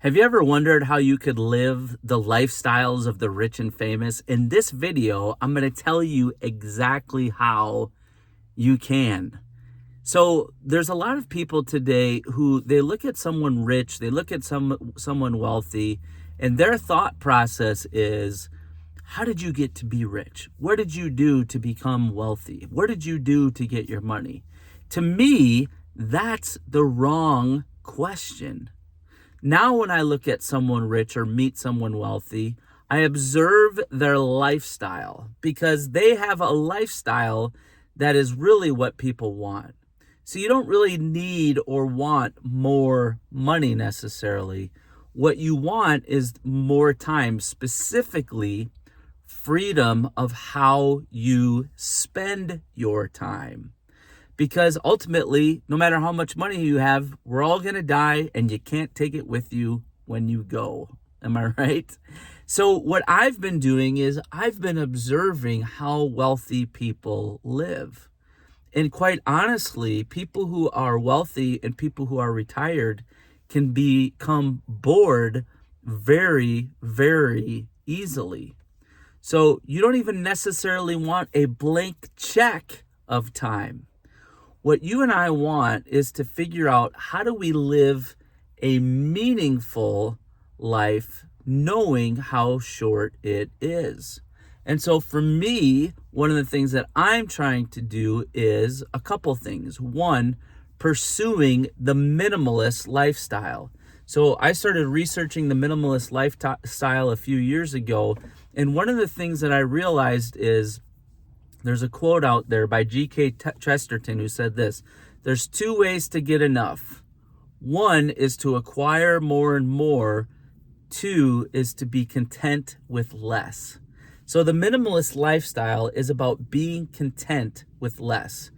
Have you ever wondered how you could live the lifestyles of the rich and famous? In this video, I'm going to tell you exactly how you can. So there's a lot of people today who they look at someone rich, they look at someone wealthy, and their thought process is, how did you get to be rich? What did you do to become wealthy? What did you do to get your money? To me, that's the wrong question. Now, when I look at someone rich or meet someone wealthy, I observe their lifestyle because they have a lifestyle that is really what people want. So you don't really need or want more money necessarily. What you want is more time, specifically freedom of how you spend your time. Because ultimately, no matter how much money you have, we're all going to die and you can't take it with you when you go. Am I right? So what I've been doing is I've been observing how wealthy people live. And quite honestly, people who are wealthy and people who are retired can become bored very, very easily. So you don't even necessarily want a blank check of time. What you and I want is to figure out, how do we live a meaningful life knowing how short it is? And so for me, one of the things that I'm trying to do is a couple things. One, pursuing the minimalist lifestyle. So I started researching the minimalist lifestyle a few years ago. And one of the things that I realized is, there's a quote out there by G.K. Chesterton who said this: there's two ways to get enough. One is to acquire more and more. Two is to be content with less. So the minimalist lifestyle is about being content with less.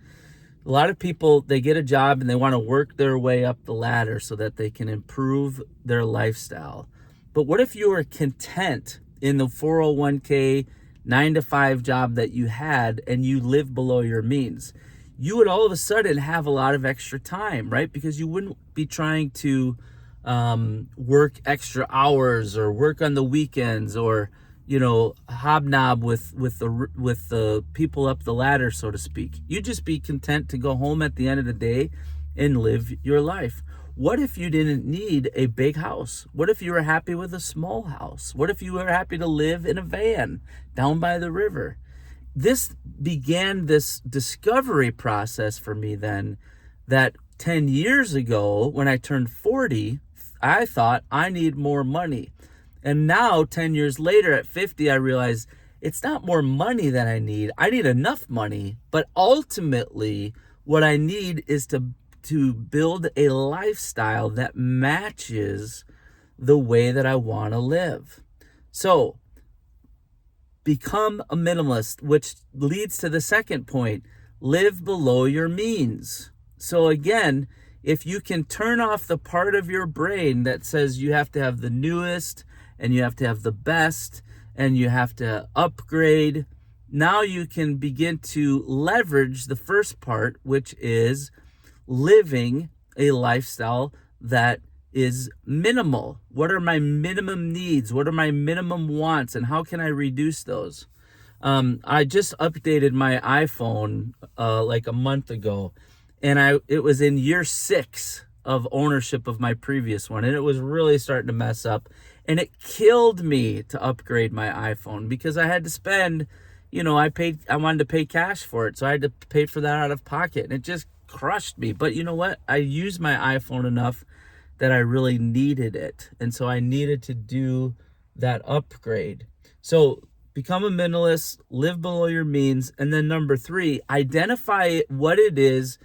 A lot of people, they get a job and they want to work their way up the ladder so that they can improve their lifestyle. But what if you were content in the 401k 9-to-5 job that you had and you live below your means? You would all of a sudden have a lot of extra time, right? Because you wouldn't be trying to work extra hours or work on the weekends or, hobnob with the people up the ladder, so to speak. You'd just be content to go home at the end of the day and live your life. What if you didn't need a big house? What if you were happy with a small house? What if you were happy to live in a van down by the river? This began this discovery process for me then, that 10 years ago when I turned 40, I thought I need more money. And now 10 years later at 50, I realize it's not more money that I need. I need enough money, but ultimately what I need is to build a lifestyle that matches the way that I want to live. So become a minimalist, which leads to the second point: live below your means. So again, if you can turn off the part of your brain that says you have to have the newest and you have to have the best and you have to upgrade, now you can begin to leverage the first part, which is living a lifestyle that is minimal. What are my minimum needs? What are my minimum wants? And how can I reduce those? I just updated my iPhone like a month ago, and it was in year 6 of ownership of my previous one, and it was really starting to mess up. And it killed me to upgrade my iPhone because I had to spend, I wanted to pay cash for it, so I had to pay for that out of pocket, and it just crushed me. But you know what? I used my iPhone enough that I really needed it. And so I needed to do that upgrade. So become a minimalist, live below your means. And then number 3, identify what it is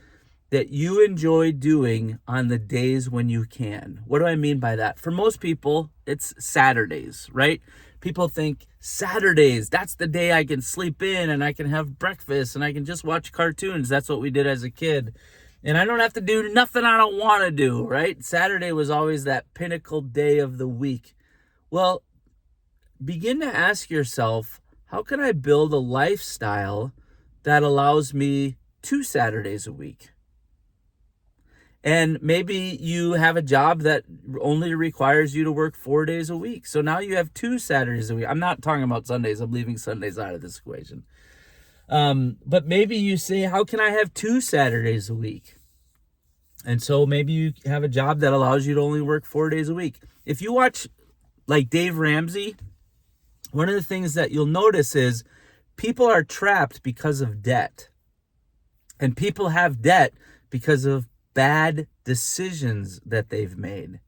that you enjoy doing on the days when you can. What do I mean by that? For most people, it's Saturdays, right? People think Saturdays, that's the day I can sleep in and I can have breakfast and I can just watch cartoons. That's what we did as a kid. And I don't have to do nothing I don't want to do, right? Saturday was always that pinnacle day of the week. Well, begin to ask yourself, how can I build a lifestyle that allows me 2 Saturdays a week? And maybe you have a job that only requires you to work 4 days a week. So now you have 2 Saturdays a week. I'm not talking about Sundays. I'm leaving Sundays out of this equation. But maybe you say, how can I have 2 Saturdays a week? And so maybe you have a job that allows you to only work 4 days a week. If you watch like Dave Ramsey, one of the things that you'll notice is people are trapped because of debt. And people have debt because of bad decisions that they've made.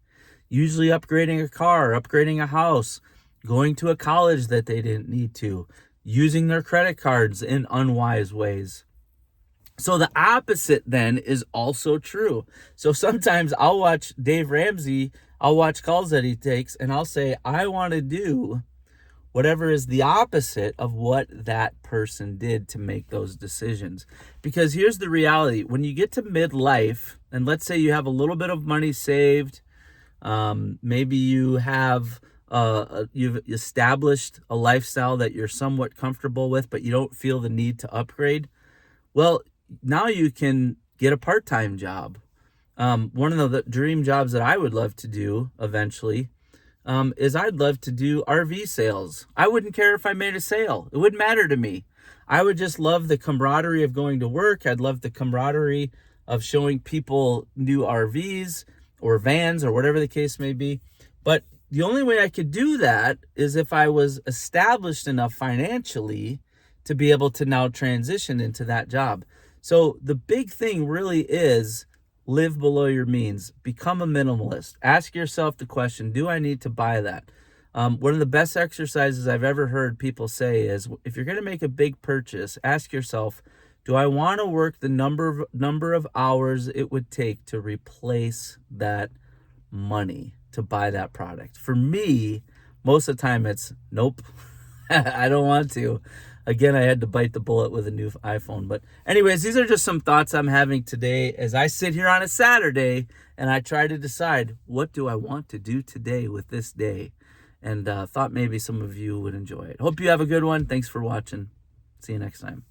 Usually upgrading a car, upgrading a house, going to a college that they didn't need to, using their credit cards in unwise ways. So the opposite then is also true. So sometimes I'll watch Dave Ramsey, I'll watch calls that he takes, and I'll say, I want to do whatever is the opposite of what that person did to make those decisions. Because here's the reality. When you get to midlife, and let's say you have a little bit of money saved, maybe you have you've established a lifestyle that you're somewhat comfortable with, but you don't feel the need to upgrade. Well, now you can get a part-time job. One of the dream jobs that I would love to do eventually is I'd love to do RV sales. I wouldn't care if I made a sale. It wouldn't matter to me. I would just love the camaraderie of going to work. I'd love the camaraderie of showing people new RVs or vans or whatever the case may be. But the only way I could do that is if I was established enough financially to be able to now transition into that job. So the big thing really is live below your means. Become a minimalist. Ask yourself the question, do I need to buy that? One of the best exercises I've ever heard people say is, if you're going to make a big purchase, ask yourself, do I want to work the number of hours it would take to replace that money to buy that product? For me, most of the time it's nope. I don't want to. Again, I had to bite the bullet with a new iPhone. But anyways, these are just some thoughts I'm having today as I sit here on a Saturday and I try to decide, what do I want to do today with this day? And thought maybe some of you would enjoy it. Hope you have a good one. Thanks for watching. See you next time.